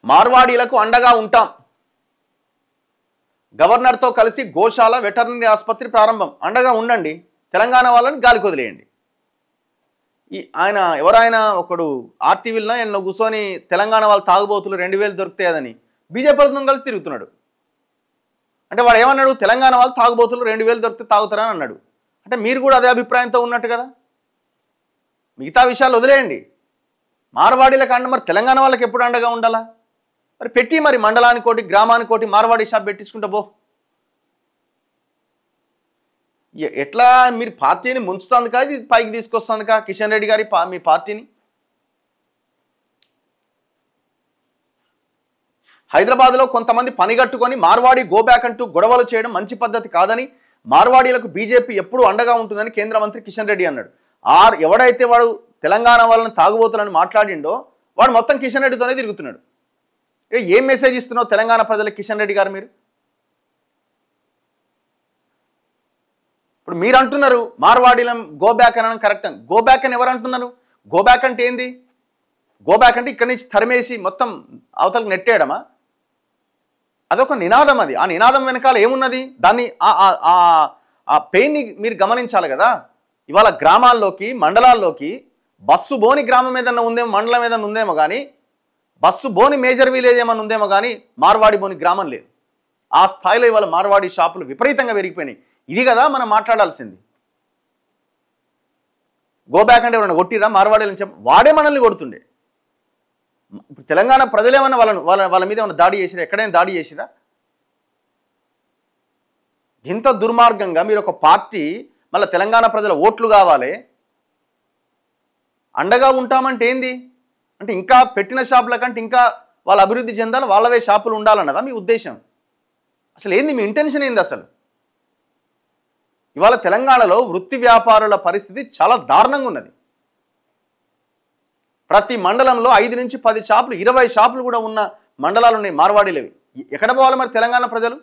మార్వాడీలకు అండగా ఉంటాం. గవర్నర్తో కలిసి గోశాల వెటర్నరీ ఆసుపత్రి ప్రారంభం. అండగా ఉండండి. తెలంగాణ వాళ్ళని గాలికి వదిలేయండి. ఎవరైనా ఒకడు ఆర్టీవీలో ఎన్నో కూర్చొని తెలంగాణ వాళ్ళు తాగుబోతులు 2000 దొరుకుతాయని బీజేపీలతో కలిసి తిరుగుతున్నాడు. అంటే వాడు ఏమన్నాడు? తెలంగాణ వాళ్ళు తాగుబోతులు 2000 దొరికితే తాగుతారని అన్నాడు. అంటే మీరు కూడా అదే అభిప్రాయంతో ఉన్నట్టు కదా. మిగతా విషయాలు వదిలేయండి. మార్వాడీలకు అండ మరి తెలంగాణ వాళ్ళకి ఎప్పుడు అండగా ఉండాలా? మరి పెట్టి మరి మండలానికోటి గ్రామానికోటి మార్వాడీ షాప్ పెట్టించుకుంటా పో. ఎట్లా మీరు పార్టీని ముంచుతుంది కాదు, ఇది పైకి తీసుకొస్తుంది కా కిషన్ రెడ్డి గారి మీ పార్టీని. హైదరాబాద్లో కొంతమంది పనిగట్టుకొని మార్వాడి గోబ్యాక్ అంటూ గొడవలు చేయడం మంచి పద్ధతి కాదని, మార్వాడీలకు బీజేపీ ఎప్పుడూ అండగా ఉంటుందని కేంద్ర మంత్రి కిషన్ రెడ్డి అన్నాడు. ఎవడైతే వాడు తెలంగాణ వాళ్ళని తాగుబోతులని మాట్లాడిండో వాడు మొత్తం కిషన్ రెడ్డితోనే తిరుగుతున్నాడు. ఏం మెసేజ్ ఇస్తున్నావు తెలంగాణ ప్రజలకు కిషన్ రెడ్డి గారు? ఇప్పుడు మీరు అంటున్నారు మార్వాడీల గోబ్యాక్ అనడం కరెక్ట్ అని. గోబ్యాక్ అని ఎవరు అంటున్నారు? గోబ్యాక్ అంటే ఏంది? గోబ్యాక్ అంటే ఇక్కడి నుంచి తరిమేసి మొత్తం అవతలకు నెట్టేయడమా? అదొక నినాదం. అది ఆ నినాదం వెనకాల ఏమున్నది? దాన్ని ఆ పెయిన్ని మీరు గమనించాలి కదా. ఇవాళ గ్రామాల్లోకి మండలాల్లోకి బస్సు బోని గ్రామం ఏదన్నా ఉందేమో, మండలం ఏదన్నా ఉందేమో కానీ, బస్సు బోని మేజర్ విలేజ్ ఏమన్నా ఉందేమో కానీ మార్వాడి బోని గ్రామం లేదు. ఆ స్థాయిలో ఇవాళ మార్వాడి షాపులు విపరీతంగా పెరిగిపోయినాయి. ఇది కదా మనం మాట్లాడాల్సింది. గోబ్యాక్ అంటే ఎవరైనా కొట్టిరా మార్వాడీలని వాడే మనల్ని కొడుతుండే. ఇప్పుడు తెలంగాణ ప్రజలేమన్నా వాళ్ళ మీద ఏమైనా దాడి చేసిరా? ఎక్కడైనా దాడి చేసిరా? ఇంత దుర్మార్గంగా మీరు ఒక పార్టీ మళ్ళీ తెలంగాణ ప్రజల ఓట్లు కావాలి, అండగా ఉంటామంటే ఏంది? అంటే ఇంకా పెట్టిన షాపుల కంటే ఇంకా వాళ్ళ అభివృద్ధి చెందాలి, వాళ్ళవే షాపులు ఉండాలన్నదా మీ ఉద్దేశం? అసలు ఏంది మీ ఇంటెన్షన్ ఏంది అసలు? ఇవాళ తెలంగాణలో వృత్తి వ్యాపారుల పరిస్థితి చాలా దారుణంగా ఉన్నది. ప్రతి మండలంలో 5 నుంచి 10 షాపులు, 20 షాపులు కూడా ఉన్న మండలాలు ఉన్నాయి మార్వాడీలవి. ఎక్కడ పోవాలి మరి తెలంగాణ ప్రజలు?